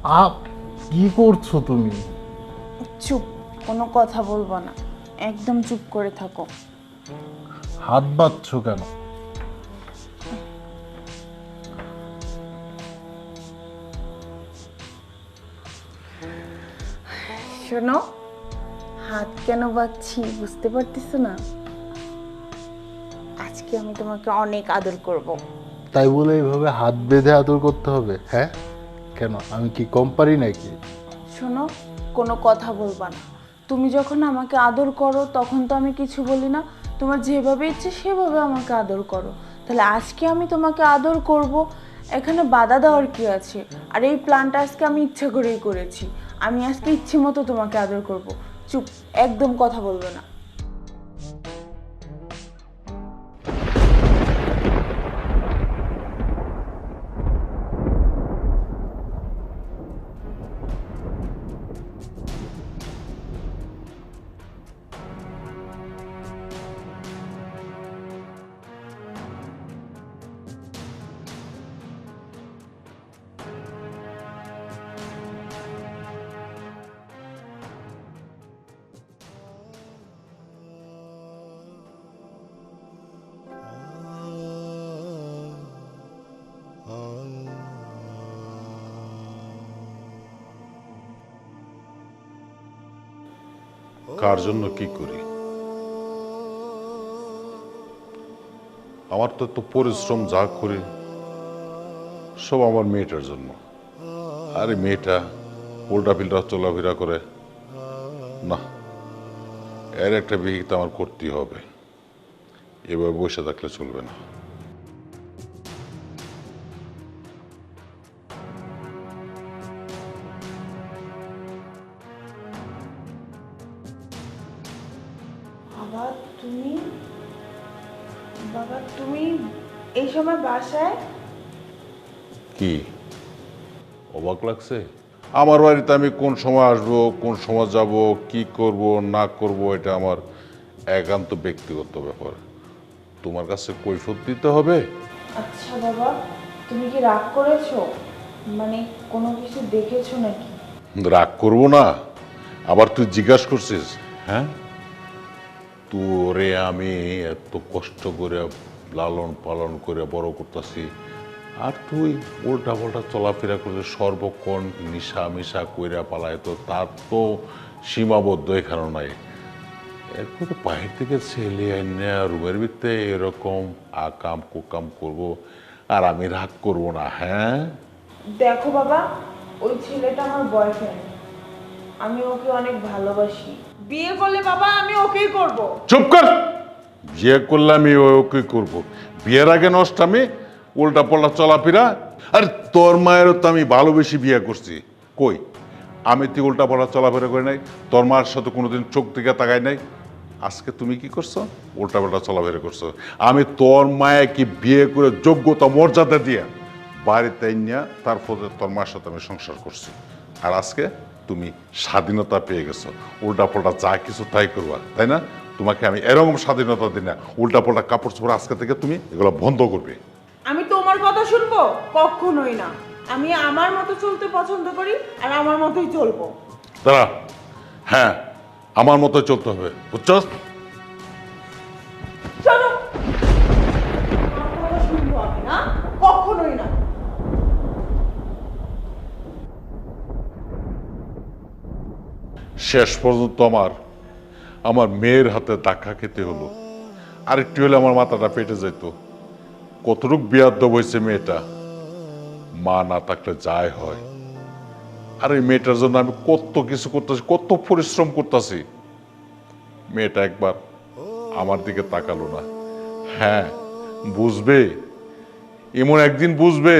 Up কি করছো তুমি? চুপ, কোনো কথা বলবো না, একদম চুপ করে থাকো। হাত বাঁধছো কেন? শোনো, হাত কেন বাঁধছি বুঝতে পারতেছো না? আজকে আমি তোমাকে অনেক আদর করব। তাই বলে এইভাবে হাত বেঁধে আদর করতে হবে? হ্যাঁ, কেন আমি কি কম পারি নাকি? শোনো, কোনো কথা বলবা না। তুমি যখন আমাকে আদর করো তখন তো আমি কিছু বলি না। তোমার যেভাবে ইচ্ছে সেভাবে আমাকে আদর করো। তাহলে আজকে আমি তোমাকে আদর করব, এখানে বাধা দেওয়ার কি আছে? আর এই প্ল্যানটা আজকে আমি ইচ্ছা করেই করেছি। আমি আজকে ইচ্ছে মতো তোমাকে আদর করব। চুপ, একদম কথা বলবে না। কার জন্য কি করি? আমার তো এত পরিশ্রম যা করি সব আমার মেয়েটার জন্য। আরে মেয়েটা উল্টা পিল্টা চলাফেরা করে না, এর একটা বিহিত আমার করতেই হবে। এভাবে বসে থাকলে চলবে না। বাবা, তুমি বাবা তুমি এই সময় বাসায়? কি অবাক লাগছে? আমার বাড়িতে আমি কোন সময় আসব, কোন সময় যাব, কি করব না করব, এটা আমার একান্ত ব্যক্তিগত ব্যাপার। তোমার কাছে কৈফিয়ত দিতে হবে? আচ্ছা বাবা, তুমি কি রাগ করেছো? মানে কোনো কিছু দেখেছো নাকি? রাগ করব না? আবার তুই জিজ্ঞাসা করছিস? হ্যাঁ, তোরে আমি এত কষ্ট করে লালন পালন করে বড় করতেছি, আর তুই উল্টা পাল্টা চলাফেরা করে সর্বক্ষণ নিশা মিশা কইরা পালায়, তো তার তো সীমাবদ্ধ এখানে নাই। এরপরে বাহির থেকে ছেলে এনে রুমের ভিতরে এরকম আকাম কুকাম করব, আর আমি রাগ করব না? হ্যাঁ, দেখো বাবা, ওই ছেলেটা আমার বয়ফ্রেন্ড। আমি ওকে অনেক ভালোবাসি। বিয়ে করলে বাবা আমি ওকেই করব। চুপ কর। বিয়ে করলে আমি ওকে করব? বিয়ের আগে নষ্ট আমি উল্টা পাল্টা চলাফেরা। আর তোর মায়েরও তো আমি ভালোবেসে বিয়ে করছি। কই, আমি তুই উল্টা পাল্টা চলাফেরা করি নাই? তোর মার সাথে কোনোদিন চোখ দিকে তাকাই নাই? আজকে তুমি কি করছো? উল্টা পাল্টা চলাফেরা করছো। আমি তোর মায়েকে বিয়ে করে যোগ্যতা মর্যাদা দিয়ে বাড়িতে নিয়ে তারপরে তোর মার সাথে আমি সংসার করছি। আর আজকে তুমি স্বাধীনতা পেয়ে গেছো, উল্টা পাল্টা যা কিছু তাই করবা, তাই না? তোমাকে আমি এরকম স্বাধীনতা দিই না। উল্টা পাল্টা কাপড় চোপড় আজকে থেকে তুমি এগুলো বন্ধ করবে। আমি তোমার কথা শুনবো? কখনোই না। আমি আমার মতো চলতে পছন্দ করি, আর আমার মতোই চলবো। দাঁড়া, হ্যাঁ, আমার মতো চলতে হবে, বুঝছো? চলো। আমার কথা শুনবো আমি না? কখনোই না। শেষ পর্যন্ত আমার আমার মেয়ের হাতে ধাক্কা খেতে হলো। আর একটু হলে আমার মাথাটা পেটে যেত। কতটুক বিয়াদ্দব হয়েছে মেয়েটা। মা না থাকলে যায় হয়। আর এই মেয়েটার জন্য আমি কত কিছু করতেছি, কত পরিশ্রম করতেছি। মেয়েটা একবার আমার দিকে তাকালো না। হ্যাঁ, বুঝবে, এমন একদিন বুঝবে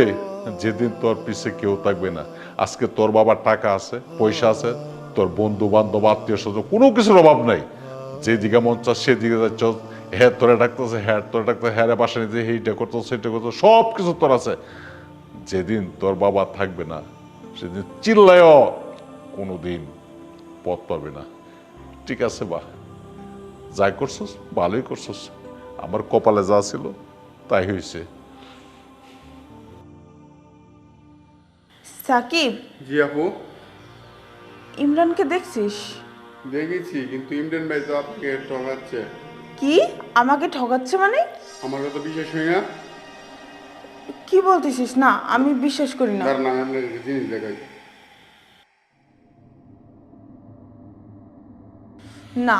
যেদিন তোর পিছে কেউ থাকবে না। আজকে তোর বাবার টাকা আছে, পয়সা আছে, তোর বন্ধু বান্ধব আত্মীয় স্বজন কোনো কিছুর অভাব নাই। যেদিকে মন চাষ সেদিকে যাচ্ছ, হ্যাঁ তোরা ডাকতেছে, হ্যাঁ তোরা ডাকতেছে, হ্যাঁ রে বাসা নিতে এইটা করতো সেটা করতো, সব কিছু তোর আছে। যেদিন তোর বাবা থাকবে না সেদিন চিল্লায়ও কোনোদিন পথ পাবে না। ঠিক আছে বা, যাই করছস ভালোই করছস। আমার কপালে যা ছিল তাই হয়েছে। সাকিব, জি আপু, ইমরানকে দেখছিস? দেখেছি, কিন্তু ইমরান ভাই তো আপনাকে ঠকাচ্ছে। কি? আমাকে ঠকাচ্ছে মানে? আমার কথা বিশ্বাস হয় না? কি বলতেছিস? না, আমি বিশ্বাস করি না। দাঁড়ান, আমি আপনাকে একটা জিনিস দেখাই। না,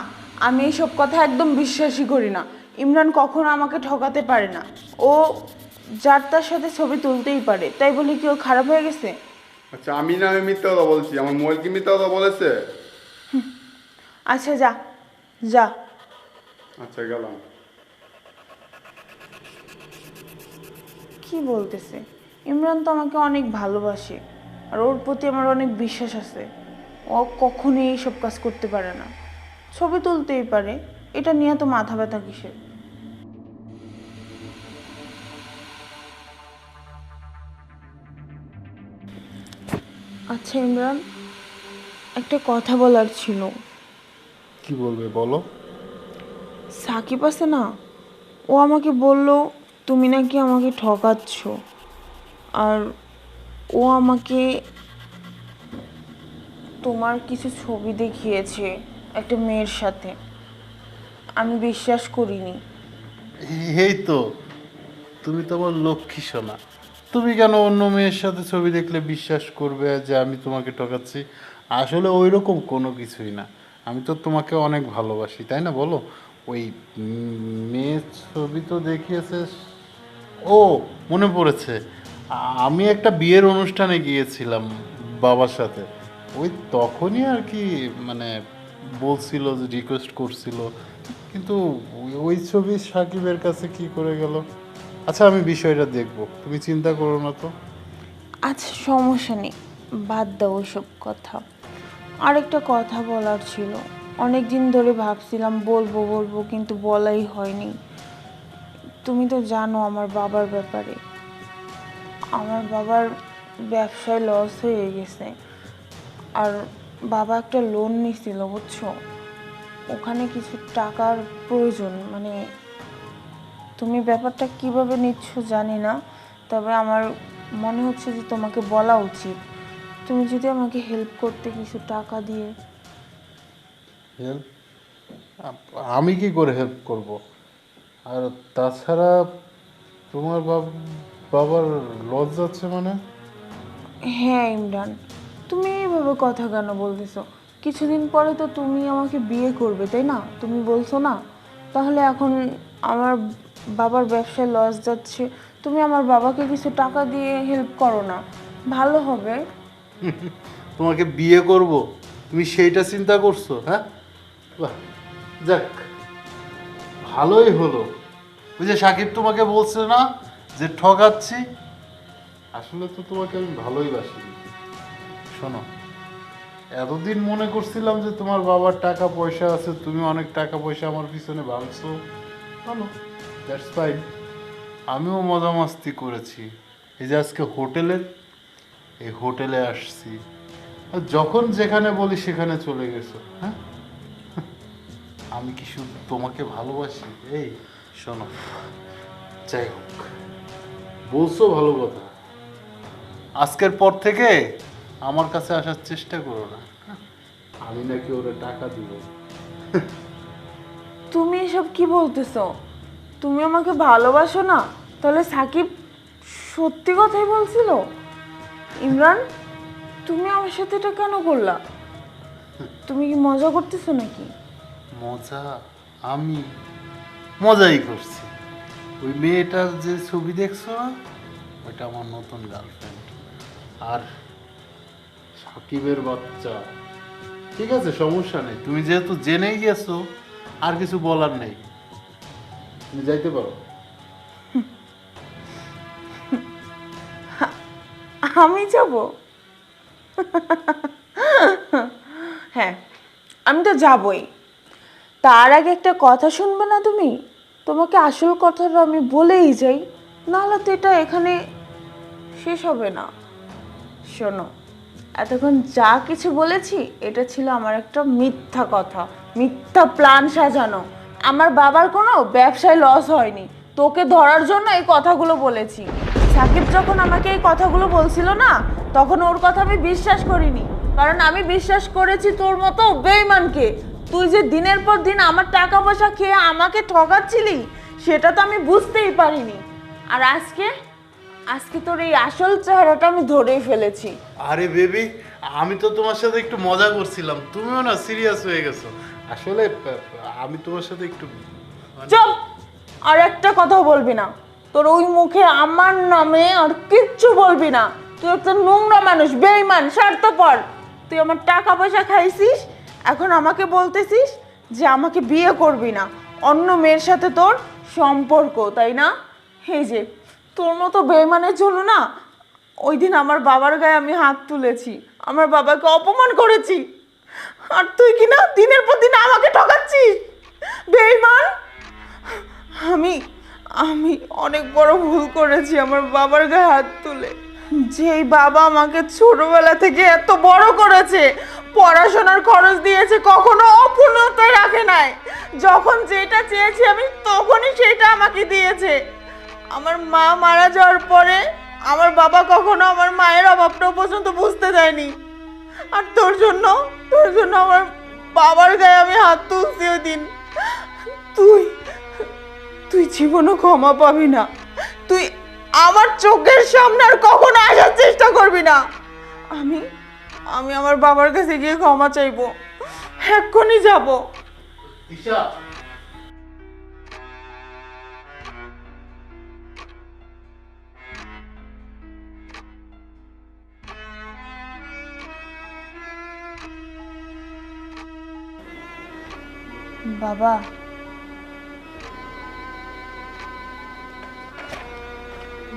আমি এইসব কথা একদম বিশ্বাসই করি না। ইমরান কখনো আমাকে ঠকাতে পারে না। ও যার তার সাথে ছবি তুলতেই পারে, তাই বলে কি ও খারাপ হয়ে গেছে? আচ্ছা, আমি না আমি মিথ্যা কথা বলছি? আমার মোবাইল কি মিথ্যা কথা বলেছে? আচ্ছা, যা যা। আচ্ছা, গেলাম। কি বলতেছে? ইমরান তো আমাকে অনেক ভালোবাসে, আর ওর প্রতি আমার অনেক বিশ্বাস আছে। ও কখনোই এইসব কাজ করতে পারে না। ছবি তুলতেই পারে, এটা নিয়ে তো মাথা ব্যথা কিসের? আচ্ছা ইমরান, একটা কথা বলার ছিল। কি বলবে বলো? সাকিব আছে না, ও আমাকে বলল তুমি নাকি আমাকে ঠকাচ্ছ, আর ও আমাকে তোমার কিছু ছবি দেখিয়েছে একটা মেয়ের সাথে। আমি বিশ্বাস করিনি। এই তো, তুমি তো আমার লক্ষ্মী সোনা। তুমি কেন অন্য মেয়ের সাথে ছবি দেখলে বিশ্বাস করবে যে আমি তোমাকে ঠকাচ্ছি? আসলে ওই রকম কোনো কিছুই না। আমি তো তোমাকে অনেক ভালোবাসি, তাই না বলো? ওই মেয়ের ছবি তো দেখিয়েছে। ও, মনে পড়েছে। আমি একটা বিয়ের অনুষ্ঠানে গিয়েছিলাম বাবার সাথে। ওই তখনই আর কি, মানে বলছিল যে রিকোয়েস্ট করছিল, কিন্তু ওই ছবি সাকিবের কাছে কি করে গেল? আচ্ছা, আমি বিষয়টা দেখব, তুমি চিন্তা করো না তো। আচ্ছা সমস্যা নেই, বাদ দাও ওইসব কথা। আরেকটা কথা বলার ছিল। অনেক দিন ধরে ভাবছিলাম বলবো বলবো, কিন্তু বলাই হয়নি। তুমি তো জানো আমার বাবার ব্যাপারে। আমার বাবার ব্যবসায় লস হয়ে গেছে, আর বাবা একটা লোন নিছিল বুঝছো। ওখানে কিছু টাকার প্রয়োজন। মানে তুমি ব্যাপারটা কিভাবে নিচ্ছ জানি না, তবে আমার মনে হচ্ছে যে তোমাকে বলা উচিত। তুমি যদি আমাকে হেল্প করতে কিছু টাকা দিয়ে। হেল্প? আমি কি করে হেল্প করব? আর তাছাড়া তোমার বাবার লস যাচ্ছে মানে? হ্যাঁ ইমরান, তুমি এইভাবে কথা কেন বলতেছো? কিছুদিন পরে তো তুমি আমাকে বিয়ে করবে, তাই না? তুমি বলছো না? তাহলে এখন আমার বাবার ব্যবসায় লস যাচ্ছে, তুমি আমার বাবাকে কিছু টাকা দিয়ে হেল্প করো না, ভালো হবে। তোমাকে বিয়ে করব, তুমি সেইটা চিন্তা করছো? হ্যাঁ, বাহ, যাক, ভালোই হলো। ওই যে সাকিব তোমাকে বলছে না যে ঠকাচ্ছি, আসলে তো তোমাকে আমি ভালোই বাসি। শোনো, এতদিন মনে করছিলাম যে তোমার বাবার টাকা পয়সা আছে, তুমি অনেক টাকা পয়সা আমার পিছনে ভাঙছো। ভালো, দ্যাটস ফাইন। আমিও মজা মাস্তি করেছি। এই যে আজকে এই হোটেলে আসছি, আর যখন যেখানে বলি সেখানে চলে গেছো। হ্যাঁ, আমি কি শুধু তোমাকে ভালোবাসি? এই শোনো, যাই হোক, বলছো ভালো কথা। আজকের পর থেকে আমার কাছে আসার চেষ্টা করো না। হ্যাঁ? আমি নাকি ওরা টাকা দিব। তুমি এসব কি বলতেছো? তুমি আমাকে ভালোবাসো না? তাহলে সাকিব সত্যি কথাই বলছিল? ইমরান, তুমি আমার সাথে এটা কেন করলা? তুমি কি মজা করতেছো নাকি? মজা? আমি মজাই করছি। ওই মেয়েটার যে ছবি দেখছো না, ওইটা আমার নতুন গার্লফ্রেন্ড। আর সাকিবের বাচ্চা। ঠিক আছে, সমস্যা নেই, তুমি যেহেতু জেনেই গেছো, আর কিছু বলার নেই, তুমি যাইতে পারো। আমি যাব? হ্যাঁ, আমি তো যাবই। তার আগে একটা কথা শুনবে না তুমি? তোমাকে আসল কথাটা আমি বলেই যাই, নাহলে তো এটা এখানে শেষ হবে না। শোনো, এতক্ষণ যা কিছু বলেছি এটা ছিল আমার একটা মিথ্যা কথা, মিথ্যা প্ল্যান সাজানো। আমার বাবার কোনো ব্যবসায় লস হয়নি, তোকে ধরার জন্য এই কথাগুলো বলেছি। সাকিব যখন আমাকে এই কথাগুলো বলছিল না, তখন ওর কথা আমি বিশ্বাস করিনি, কারণ আমি বিশ্বাস করেছি তোর মতো বেঈমানকে। তুই যে দিনের পর দিন আমার টাকা পয়সা খেয়ে আমাকে ঠকাচ্ছিলি সেটা তো আমি বুঝতেই পারিনি। আর আজকে আজকে তোর এই আসল চেহারাটা আমি ধরেই ফেলেছি। আরে বেবি, আমি তো তোমার সাথে একটু মজা করছিলাম, তুমিও না সিরিয়াস হয়ে গেছো। আসলে আমি তোমার সাথে একটু চুপ! আর একটা কথা বলবি না, তোর ওই মুখে আমার নামে আর কিচ্ছু বলবি না। তুই একটা নোংরা মানুষ, বেঈমান, স্বার্থপর। তুই আমার টাকা পয়সা খাইছিস, এখন আমাকে বলতেছিস যে আমাকে বিয়ে করবি না, অন্য মেয়ের সাথে তোর সম্পর্ক, তাই না? এই যে তোর মতো বেঈমানের জন্য না ওই দিন আমার বাবার গায়ে আমি হাত তুলেছি, আমার বাবাকে অপমান করেছি। আর তুই কি না দিনের পর দিন আমাকে ঠকাচ্ছিস, বেঈমান! আমি আমি অনেক বড় ভুল করেছি আমার বাবার গায়ে হাত তুলে। যেই বাবা আমাকে ছোটবেলা থেকে এত বড় করেছে, পড়াশোনার খরচ দিয়েছে, কখনো অপূর্ণতায় রাখে নাই। যখন যেটা চেয়েছি আমি তখনই সেটা আমাকে দিয়েছে। আমার মা মারা যাওয়ার পরে আমার বাবা কখনো আমার মায়ের অভাবটাও পর্যন্ত বুঝতে দেয়নি। আর তোর জন্য আমার বাবার গায়ে আমি হাত তুলছি ওই দিন। তুই তুই জীবনও ক্ষমা পাবি না। তুই আমার চোখের সামনে আর কখনো আসার চেষ্টা করবি না। আমি আমি আমার বাবার কাছে গিয়ে ক্ষমা চাইবো, এক্ষুনি যাব। ঈশা, বাবা,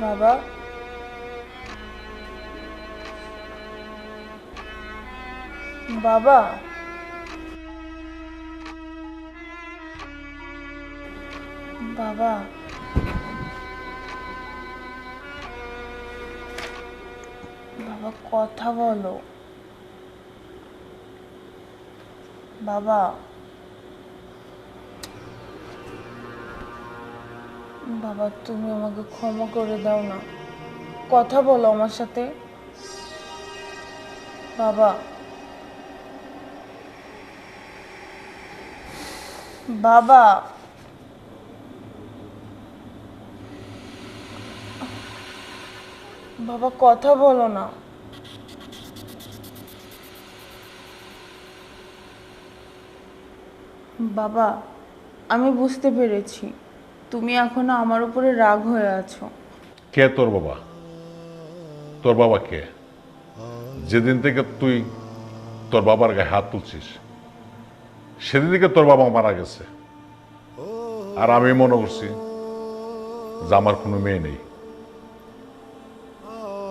বাবা, বাবা, বাবা, বাবা, কথা বলো বাবা। বাবা, তুমি আমাকে ক্ষমা করে দাও না, কথা বলো আমার সাথে। বাবা, বাবা, বাবা, কথা বলো না। বাবা, আমি বুঝতে পেরেছি তুমি এখনো আমার উপরে রাগ হয়ে আছো। কে তোর বাবা? তোর বাবা কে? যেদিন থেকে তুই তোর বাবার গায়ে হাত তুলছিস সেদিন থেকে তোর বাবা মারা গেছে। আর আমি মনে করছি যে আমার কোনো মেয়ে নেই,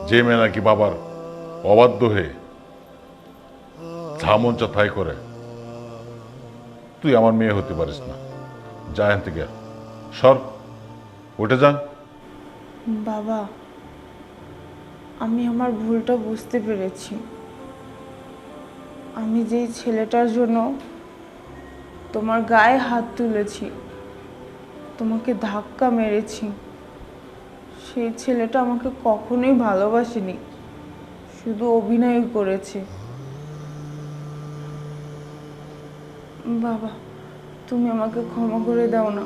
যে মেয়ে নাকি বাবার অবাধ্য হয়ে যা মন চা তাই করে। তুই আমার মেয়ে হতে পারিস না, যা এখান থেকে সর, উঠে যান। বাবা, আমি আমার ভুলটা বুঝতে পেরেছি। আমি যেই ছেলেটার জন্য তোমার গায়ে হাত তুলেছি, তোমাকে ধাক্কা মেরেছি, সেই ছেলেটা আমাকে কখনোই ভালোবাসেনি, শুধু অভিনয় করেছে। বাবা, তুমি আমাকে ক্ষমা করে দাও না,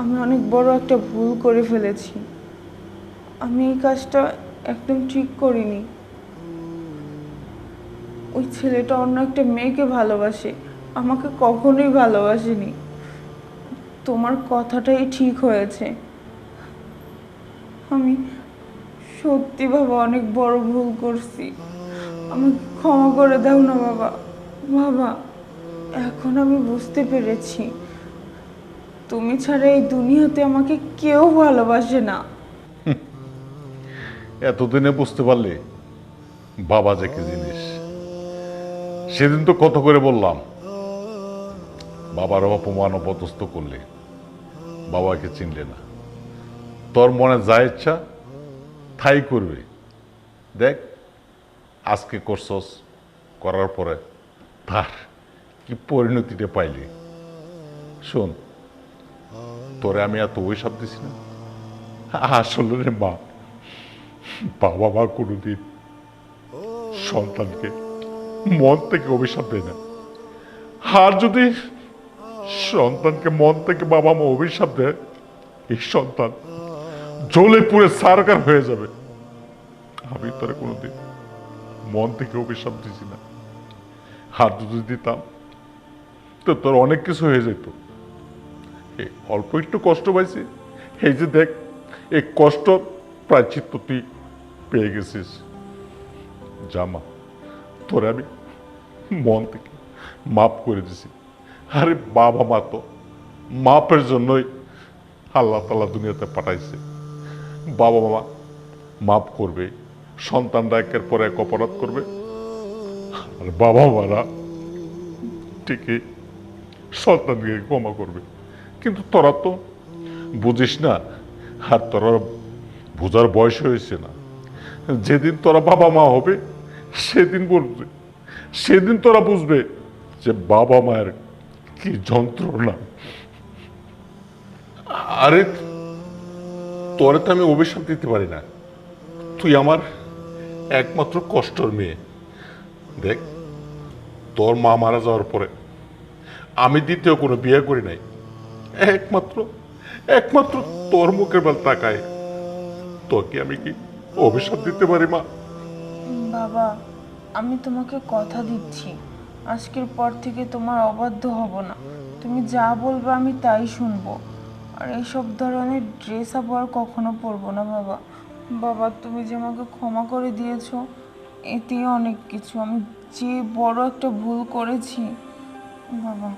আমি অনেক বড় একটা ভুল করে ফেলেছি। আমি এই কাজটা একদম ঠিক করিনি। ওই ছেলেটা অন্য একটা মেয়েকে ভালোবাসে, আমাকে কখনোই ভালোবাসেনি। তোমার কথাটাই ঠিক হয়েছে। আমি সত্যি বাবা অনেক বড় ভুল করছি, আমাকে ক্ষমা করে দাও না বাবা। বাবা, এখন আমি বুঝতে পেরেছি তুমি ছাড়া এই দুনিয়াতে আমাকে কেউ ভালোবাসে না। এতদিনে বুঝতে পারলি বাবা যে কি জিনিস। সেদিন তো কত করে বললাম, বাবার অপমান অপদস্থ করলে, বাবাকে চিনলে না, তোর মনে যা ইচ্ছা তাই করবে। দেখ আজকে করছস, করার পরে তার কি পরিণতিটা পাইলি। শোন, তোরে আমি এত অভিশাপ দিছি না, আসলে রে মা, বাবা মা কোনোদিন সন্তানকে মন থেকে অভিশাপ দেয় না। আর যদি সন্তানকে মন থেকে বাবা মা অভিশাপ দেয়, এই সন্তান জ্বলে পুড়ে সারকার হয়ে যাবে। আমি তোরা কোনোদিন মন থেকে অভিশাপ দিছি না। আর যদি দিতাম তো তোর অনেক কিছু হয়ে যেত। এই অল্প একটু কষ্ট পাইছি, এই যে দেখ, এই কষ্ট প্রায়শ্চিত্ত তুই পেয়ে গেছিস। জামা তোরে আমি মন থেকে মাফ করে দিছি। আরে বাবা মা তো মাপের জন্যই আল্লাহ তাআলা দুনিয়াতে পাঠাইছে। বাবা মা মাফ করবে, সন্তানরা একের পর এক অপরাধ করবে, আর বাবা মারা ঠিকই সন্তানকে ক্ষমা করবে। কিন্তু তোরা তো বুঝিস না, আর তোরা বোঝার বয়স হয়েছে না। যেদিন তোরা বাবা মা হবে সেদিন বুঝবে, সেদিন তোরা বুঝবে যে বাবা মায়ের কি যন্ত্রণা। আরে তোরে তো আমি অভিশাপ দিতে পারি না, তুই আমার একমাত্র কষ্টর মেয়ে। দেখ, তোর মা মারা যাওয়ার পরে আমি দ্বিতীয় কোনো বিয়ে করি নাই। একমাত্র একমাত্র তোর মুখের বেল তাকায় তোকে আমি কি অভিশাপ দিতে পারি মা? বাবা, আমি তোমাকে কথা দিচ্ছি, আজকের পর থেকে তোমার অবাধ্য হব না। তুমি যা বলবে আমি তাই শুনবো। আর এইসব ধরনের ড্রেস আপ আর কখনো পরবো না বাবা। বাবা, তুমি যে আমাকে ক্ষমা করে দিয়েছো এতেই অনেক কিছু। আমি যে বড় একটা ভুল করেছি বাবা।